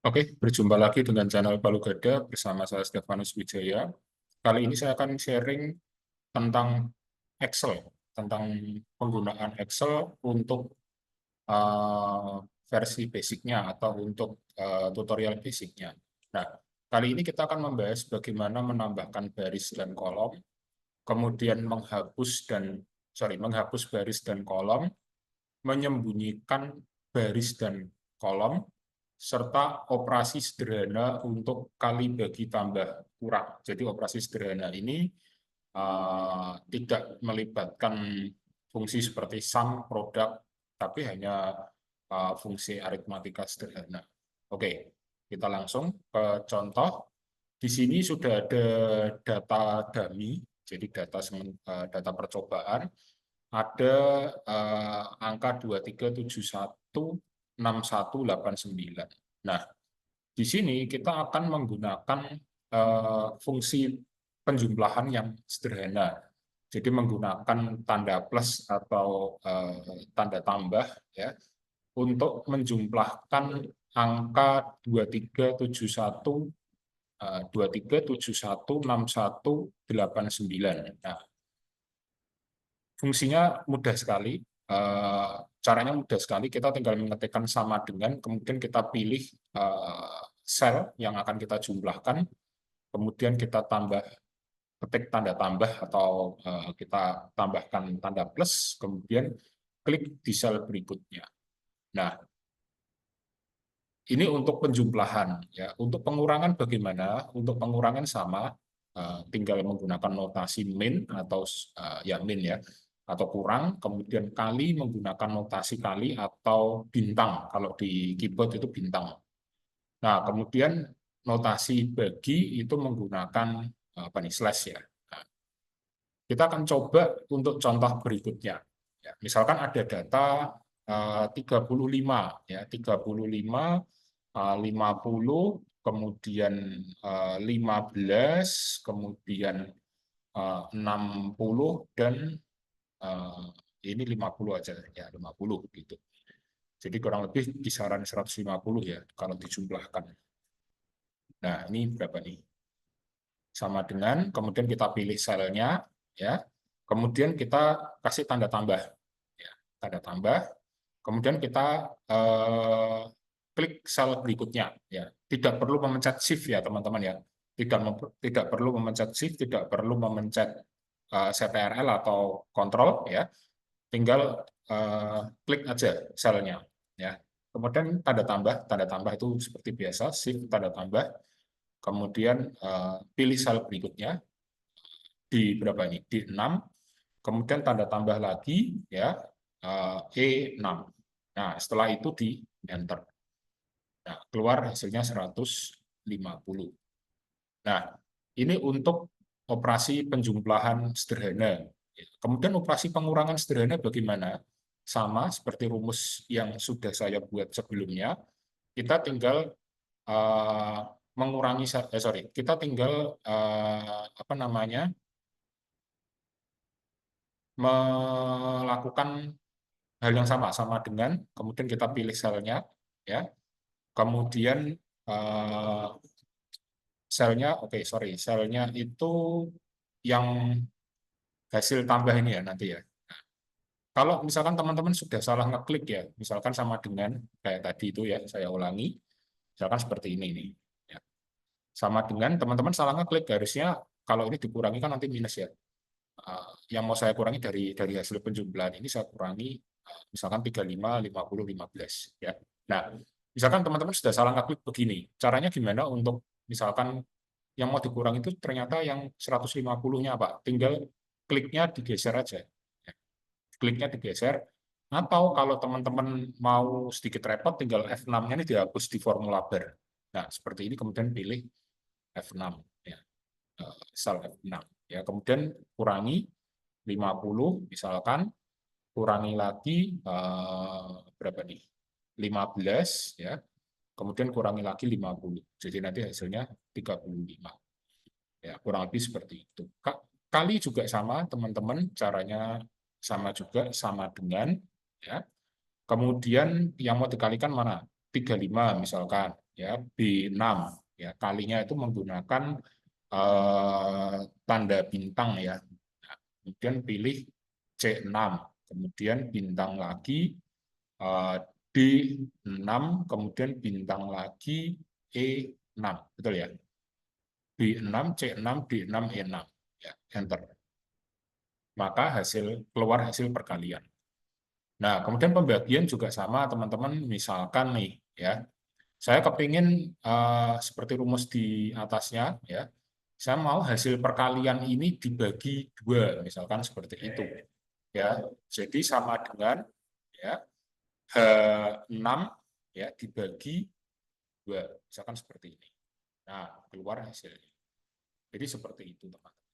Oke, berjumpa lagi dengan channel Palu Gada bersama saya Stefanus Wijaya. Kali ini saya akan sharing tentang Excel, tentang penggunaan Excel untuk versi basicnya atau untuk tutorial basicnya. Nah, kali ini kita akan membahas bagaimana menambahkan baris dan kolom, kemudian menghapus baris dan kolom, menyembunyikan baris dan kolom, serta operasi sederhana untuk kali bagi tambah kurang. Jadi operasi sederhana ini tidak melibatkan fungsi seperti sum, produk, tapi hanya fungsi aritmatika sederhana. Oke, kita langsung ke contoh. Di sini sudah ada data dummy, jadi data percobaan. Ada angka 23716189. Nah, di sini kita akan menggunakan fungsi penjumlahan yang sederhana. Jadi menggunakan tanda plus atau tanda tambah ya untuk menjumlahkan angka 2371 23716189. Nah, fungsinya mudah sekali. Caranya mudah sekali. Kita tinggal mengetikkan sama dengan, kemudian kita pilih sel yang akan kita jumlahkan, kemudian kita ketik tanda tambah atau kita tambahkan tanda plus, kemudian klik di sel berikutnya. Nah, ini untuk penjumlahan. Ya. Untuk pengurangan bagaimana? Untuk pengurangan sama, tinggal menggunakan notasi min atau ya min ya, atau kurang, kemudian kali menggunakan notasi kali atau bintang. Kalau di keyboard itu bintang. Nah, kemudian notasi bagi itu menggunakan apa nih, slash ya. Nah, kita akan coba untuk contoh berikutnya. Ya, misalkan ada data 35, ya 35, 50, kemudian 15, kemudian 60, dan ini 50 aja, ya 50 gitu. Jadi kurang lebih kisaran 150 ya kalau dijumlahkan. Nah, ini berapa nih? Sama dengan, kemudian kita pilih selnya, ya. Kemudian kita kasih tanda tambah, ya, tanda tambah. Kemudian kita klik sel berikutnya, ya. Tidak perlu memencet shift ya teman-teman ya. Tidak perlu memencet shift, tidak perlu memencet CTRL atau kontrol ya. Tinggal klik aja selnya, ya. Kemudian tanda tambah itu seperti biasa, shift tanda tambah. Kemudian pilih sel berikutnya di berapa ini? Di 6. Kemudian tanda tambah lagi ya, E6. Nah, setelah itu di enter. Nah, keluar hasilnya 150. Nah, ini untuk operasi penjumlahan sederhana. Kemudian operasi pengurangan sederhana bagaimana? Sama seperti rumus yang sudah saya buat sebelumnya, kita tinggal kita tinggal apa namanya, melakukan hal yang sama dengan, kemudian kita pilih selnya, ya, kemudian selnya itu yang hasil tambah ini ya nanti ya. Kalau misalkan teman-teman sudah salah ngeklik ya, misalkan sama dengan kayak tadi itu ya, saya ulangi, misalkan seperti ini nih. Ya. Sama dengan teman-teman salah ngeklik, harusnya kalau ini dikurangi kan nanti minus ya. Yang mau saya kurangi dari hasil penjumlahan ini, saya kurangi misalkan 35, 50, 15 ya. Nah, misalkan teman-teman sudah salah ngeklik begini, caranya gimana untuk misalkan yang mau dikurangi itu ternyata yang 150-nya Pak, tinggal kliknya digeser aja. Ya. Kliknya digeser, atau kalau teman-teman mau sedikit repot, tinggal F6-nya ini dihapus di formula bar. Nah, seperti ini, kemudian pilih F6 ya. Sel F6 ya, kemudian kurangi 50 misalkan, kurangi lagi berapa nih, 15 ya, kemudian kurangi lagi 50, jadi nanti hasilnya 35 ya, kurang lebih seperti itu. Kali juga sama teman-teman, caranya sama juga, sama dengan ya. Kemudian yang mau dikalikan mana? 35 misalkan, ya, B6, ya, kalinya itu menggunakan tanda bintang, ya. Nah, kemudian pilih C6, kemudian bintang lagi, D6, kemudian bintang lagi E6, betul ya? B6, C6, D6, E6, ya, enter. Maka keluar hasil perkalian. Nah, kemudian pembagian juga sama, teman-teman. Misalkan nih, ya, saya kepingin seperti rumus di atasnya, ya, saya mau hasil perkalian ini dibagi 2, misalkan seperti itu, ya. Jadi sama dengan, ya, H6, ya, dibagi 2, misalkan seperti ini. Nah, keluar hasilnya. Jadi seperti itu, teman-teman.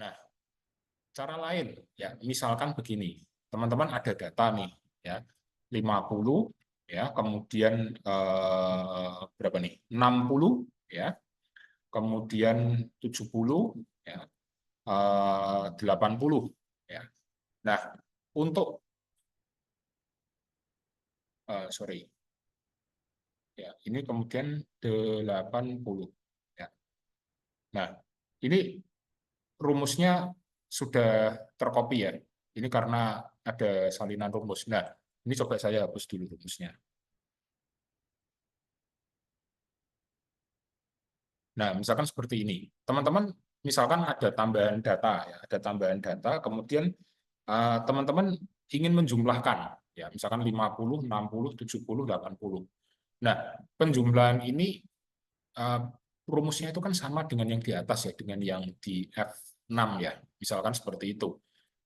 Nah, cara lain, ya, misalkan begini, teman-teman ada data nih, ya, 50, ya, kemudian berapa nih, 60, ya, kemudian 70, ya, 80, ya. Nah, untuk sorry, ya, ini kemudian 80, ya. Nah, ini rumusnya sudah tercopy, ya. Ini karena ada salinan rumus. Nah, ini coba saya hapus dulu rumusnya. Nah, misalkan seperti ini. Teman-teman, misalkan ada tambahan data, ya, ada tambahan data, kemudian teman-teman ingin menjumlahkan, ya, misalkan 50, 60, 70, 80. Nah, penjumlahan ini eh, rumusnya itu kan sama dengan yang di atas, ya, dengan yang di F6, ya. Misalkan seperti itu.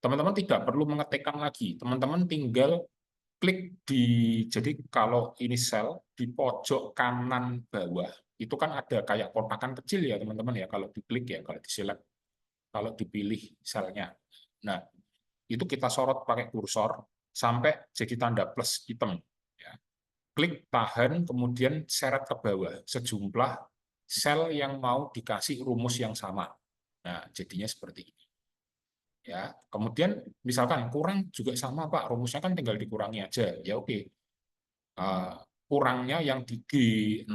Teman-teman tidak perlu mengetikkan lagi. Teman-teman tinggal klik jadi kalau ini sel di pojok kanan bawah, itu kan ada kayak kotakan kecil, ya, teman-teman, ya, kalau diklik, ya, kalau diselect, kalau dipilih selnya. Nah, itu kita sorot pakai kursor sampai jadi tanda plus hitam, ya. Klik, tahan, kemudian seret ke bawah sejumlah sel yang mau dikasih rumus yang sama. Nah, jadinya seperti ini. Ya, kemudian misalkan kurang juga sama, Pak, rumusnya kan tinggal dikurangi aja. Ya, oke. Uh, Kurangnya yang di G6,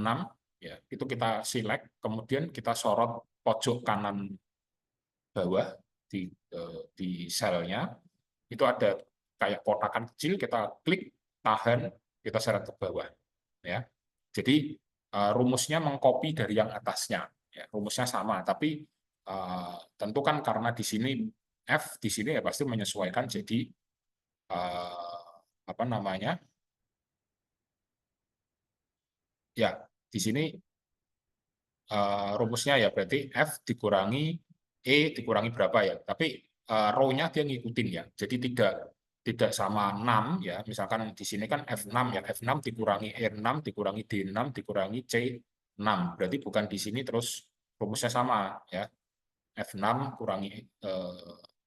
ya, itu kita select, kemudian kita sorot pojok kanan bawah di selnya, itu ada kayak kotakan kecil, kita klik, tahan, kita seret ke bawah, ya. Jadi rumusnya mengcopy dari yang atasnya, ya, rumusnya sama, tapi tentu kan karena di sini F, di sini ya pasti menyesuaikan, jadi apa namanya, ya, di sini rumusnya ya berarti F dikurangi E dikurangi berapa, ya. Tapi row-nya dia ngikutin, ya. Jadi tidak sama 6, ya. Misalkan di sini kan F6, ya. F6 dikurangi E6 dikurangi D6 dikurangi C6. Berarti bukan di sini terus rumusnya sama, ya. F6 kurangi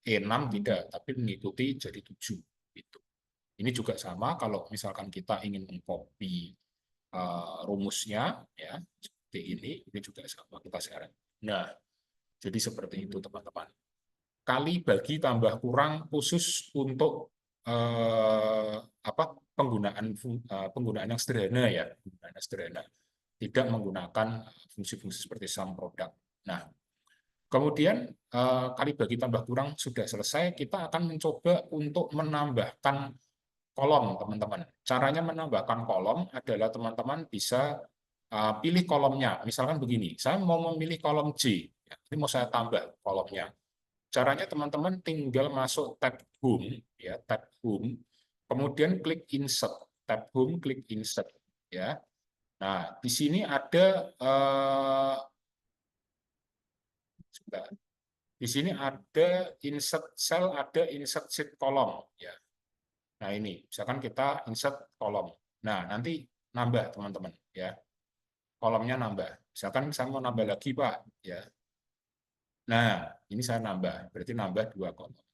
E6 tidak, tapi mengikuti jadi 7 gitu. Ini juga sama kalau misalkan kita ingin mengcopy rumusnya, ya, seperti ini juga sama kita sekarang. Nah, jadi seperti itu, teman-teman. Kali bagi tambah kurang khusus untuk apa, penggunaan yang sederhana, ya, penggunaan yang sederhana, tidak menggunakan fungsi-fungsi seperti sum product. Nah, kemudian kali bagi tambah kurang sudah selesai, kita akan mencoba untuk menambahkan kolom, teman-teman. Caranya menambahkan kolom adalah teman-teman bisa pilih kolomnya. Misalkan begini, saya mau memilih kolom J, ya, ini mau saya tambah kolomnya. Caranya teman-teman tinggal masuk tab Home, ya, tab Home, kemudian klik Insert, tab Home, klik Insert, ya. Nah, di sini ada di sini ada insert cell, ada insert sheet kolom, ya. Nah, ini misalkan kita insert kolom. Nah, nanti nambah, teman-teman, ya. Kolomnya nambah. Misalkan saya mau nambah lagi, Pak, ya. Nah, ini saya nambah, berarti nambah 2 kolom.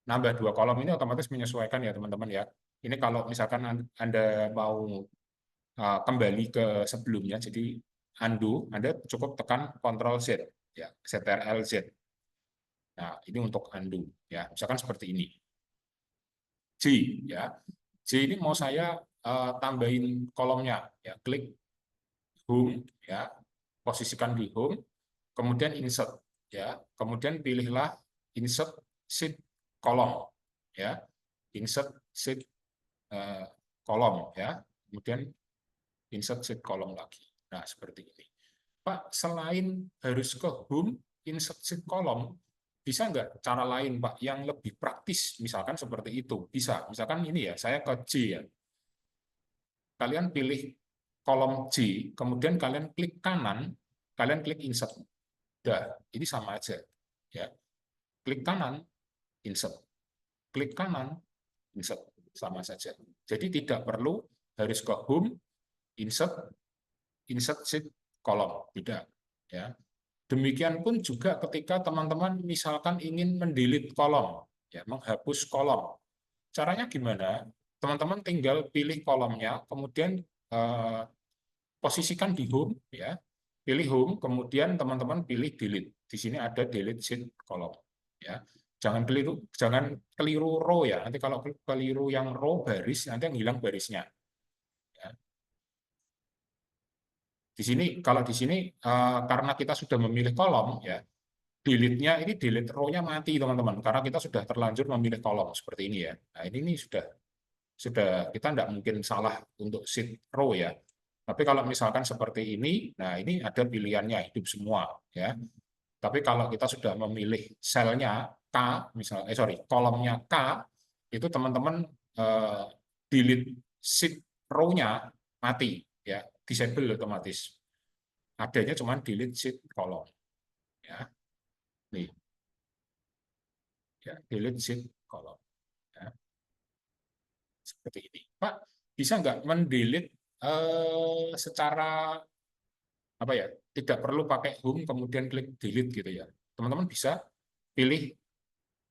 Nambah 2 kolom ini otomatis menyesuaikan, ya, teman-teman, ya. Ini kalau misalkan Anda mau kembali ke sebelumnya, jadi undo, Anda cukup tekan Ctrl Z, ya, Ctrl Z. Nah, ini untuk undo, ya. Misalkan seperti ini. J, ya. J ini mau saya tambahin kolomnya, ya klik home, ya posisikan di home, kemudian insert, ya kemudian pilihlah insert sheet kolom, ya insert sheet kolom, ya kemudian insert sheet kolom lagi. Nah seperti ini. Pak, selain harus ke home, insert sheet kolom, bisa nggak cara lain, Pak, yang lebih praktis, misalkan seperti itu? Bisa, misalkan ini ya, saya ke J ya. Kalian pilih kolom J, kemudian kalian klik kanan, kalian klik insert. Udah, ini sama aja. Ya, klik kanan, insert. Klik kanan, insert. Sama saja. Jadi tidak perlu harus ke home, insert, insert sheet kolom. Tidak. Ya. Demikian pun juga ketika teman-teman misalkan ingin mendelete kolom, ya, menghapus kolom. Caranya gimana? Teman-teman tinggal pilih kolomnya, kemudian posisikan di home, ya, pilih home, kemudian teman-teman pilih delete. Di sini ada delete sheet kolom, ya. Jangan keliru row ya. Nanti kalau keliru yang row baris, nanti yang hilang barisnya. Ya. Di sini kalau di sini karena kita sudah memilih kolom, ya, delete-nya ini delete row-nya mati teman-teman, karena kita sudah terlanjur memilih kolom seperti ini ya. Nah ini sudah kita tidak mungkin salah untuk sheet row ya. Tapi kalau misalkan seperti ini, nah ini ada pilihannya hidup semua ya. Tapi kalau kita sudah memilih selnya K, misalnya kolomnya K, itu teman-teman delete sheet row-nya mati ya, disable otomatis. Adanya cuma delete sheet kolom ya. Nih. Ya, delete sheet kolom. Ya. Seperti ini. Pak, bisa nggak mendelete secara apa ya? Tidak perlu pakai home kemudian klik delete gitu ya. Teman-teman bisa pilih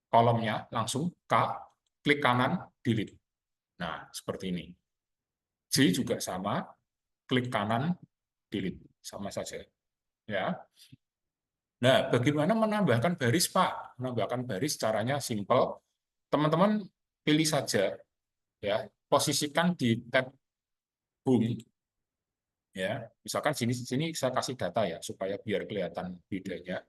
kolomnya langsung K, klik kanan, delete. Nah, seperti ini. J juga sama, klik kanan, delete. Sama saja. Ya. Nah, bagaimana menambahkan baris, Pak? Menambahkan baris caranya simple. Teman-teman pilih saja ya, posisikan di tab home ya. Misalkan sini saya kasih data ya supaya biar kelihatan bedanya.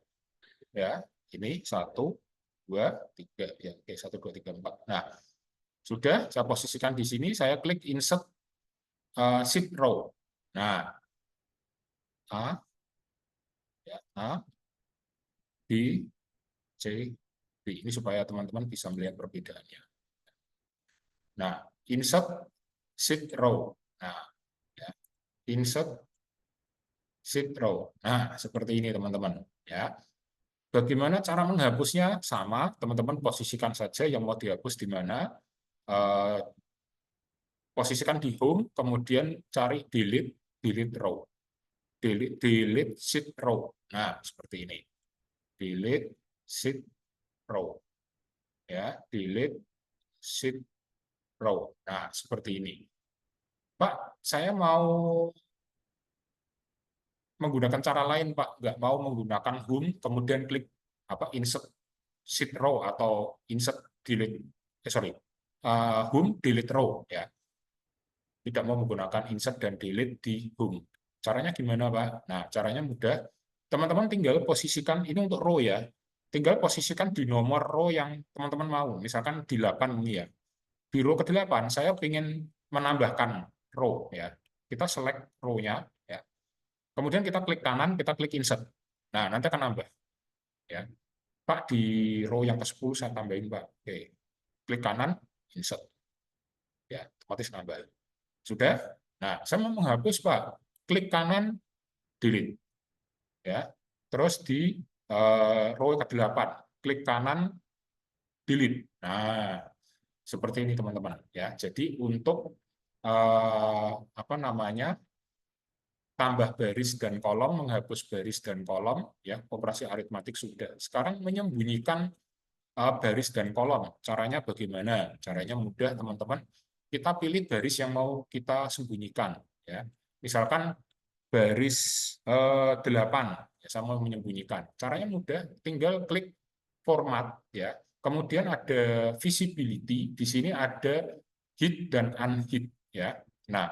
Ya, ini 1 2 3 ya. Oke, 1 2 3 4. Nah, sudah saya posisikan di sini, saya klik insert sheet row. Nah, A ya, A B C D. Ini supaya teman-teman bisa melihat perbedaannya. Nah, insert sheet row. Nah, ya, insert sheet row. Nah, seperti ini teman-teman ya. Bagaimana cara menghapusnya? Sama, teman-teman posisikan saja yang mau dihapus di mana. Posisikan di home, kemudian cari delete row. Delete sheet row. Nah, seperti ini. Delete sheet row. Ya, delete sheet row. Nah, seperti ini. Pak, saya mau menggunakan cara lain, Pak. Nggak mau menggunakan home, kemudian klik insert sheet row atau insert delete, home delete row ya. Tidak mau menggunakan insert dan delete di home. Caranya gimana, Pak? Nah, caranya mudah. Teman-teman tinggal posisikan ini untuk row ya. Tinggal posisikan di nomor row yang teman-teman mau. Misalkan di 8 ini ya. Di row ke-8 saya ingin menambahkan row ya. Kita select row-nya ya. Kemudian kita klik kanan, kita klik insert. Nah, nanti akan nambah ya. Pak, di row yang ke-10 saya tambahin, Pak. Oke. Klik kanan, insert. Ya, otomatis nambah. Sudah? Nah, saya mau menghapus, Pak. Klik kanan, delete. Ya. Terus di row ke-8, klik kanan, delete. Nah, seperti ini teman-teman. Ya, jadi untuk apa namanya, tambah baris dan kolom, menghapus baris dan kolom, ya operasi aritmatik sudah. Sekarang menyembunyikan baris dan kolom. Caranya bagaimana? Caranya mudah teman-teman. Kita pilih baris yang mau kita sembunyikan. Ya, misalkan baris 8, ya, saya mau menyembunyikan. Caranya mudah, tinggal klik format, ya. Kemudian ada visibility, di sini ada hid dan unhid, ya. Nah,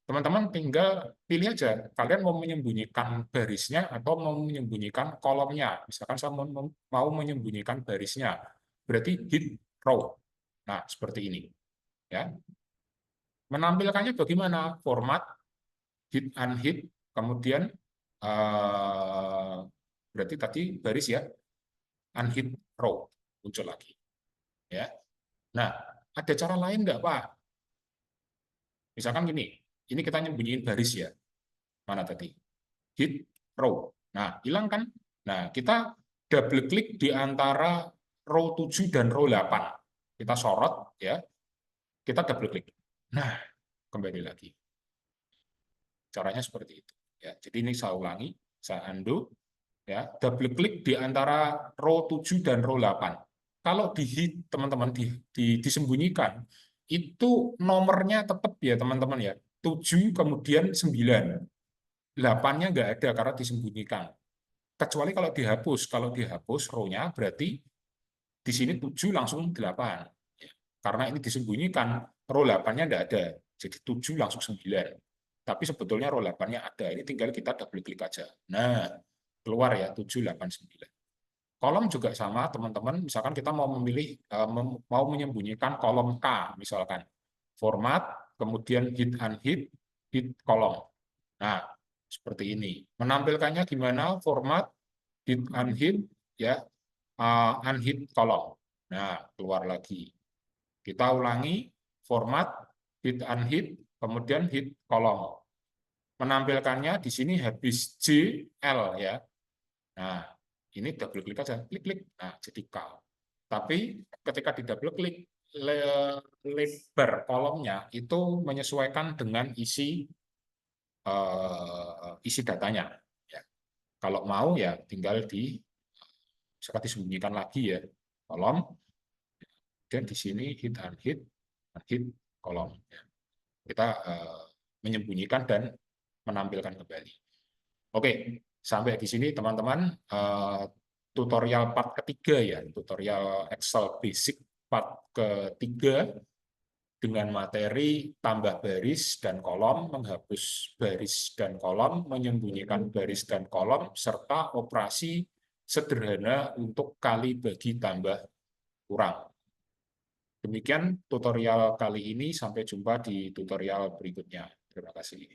teman-teman tinggal pilih aja, kalian mau menyembunyikan barisnya atau mau menyembunyikan kolomnya. Misalkan saya mau menyembunyikan barisnya, berarti hit row. Nah, seperti ini. Ya. Menampilkannya bagaimana? Format, hit unhit, kemudian berarti tadi baris ya, unhit row muncul lagi. Ya. Nah, ada cara lain nggak, Pak? Misalkan gini, ini kita nyembunyiin baris ya. Mana tadi? Hit row. Nah, hilang kan? Nah, kita double klik di antara row 7 dan row 8. Kita sorot ya. Kita double klik. Nah, kembali lagi. Caranya seperti itu. Ya, jadi ini saya ulangi, saya undo ya, double klik di antara row 7 dan row 8. Kalau di hit teman-teman disembunyikan itu nomornya tetap ya teman-teman ya. 7 kemudian 9. 8-nya nggak ada karena disembunyikan. Kecuali kalau dihapus row-nya berarti di sini 7 langsung 8. Ya, karena ini disembunyikan, row 8-nya nggak ada. Jadi 7 langsung 9. Tapi sebetulnya row 8-nya ada. Ini tinggal kita double klik aja. Nah, keluar ya 7, 8, 9. Kolom juga sama, teman-teman. Misalkan kita mau memilih, mau menyembunyikan kolom K, misalkan. Format, kemudian hit unhit, hit kolom. Nah, seperti ini. Menampilkannya gimana? Format, hit unhit, ya, unhit kolom. Nah, keluar lagi. Kita ulangi, format, hit unhit, kemudian hit kolom. Menampilkannya di sini habis J, L ya. Nah, ini double klik aja, klik-klik. Nah, jadi K. Tapi ketika di double klik, lebar kolomnya itu menyesuaikan dengan isi datanya. Ya. Kalau mau ya tinggal misalkan disembunyikan lagi ya kolom, dan di sini hit unhit, unhit kolom. Ya. Kita menyembunyikan dan menampilkan kembali. Oke, sampai di sini teman-teman tutorial part ketiga ya, tutorial Excel Basic part ketiga dengan materi tambah baris dan kolom, menghapus baris dan kolom, menyembunyikan baris dan kolom, serta operasi sederhana untuk kali bagi tambah kurang. Demikian tutorial kali ini, sampai jumpa di tutorial berikutnya. Terima kasih.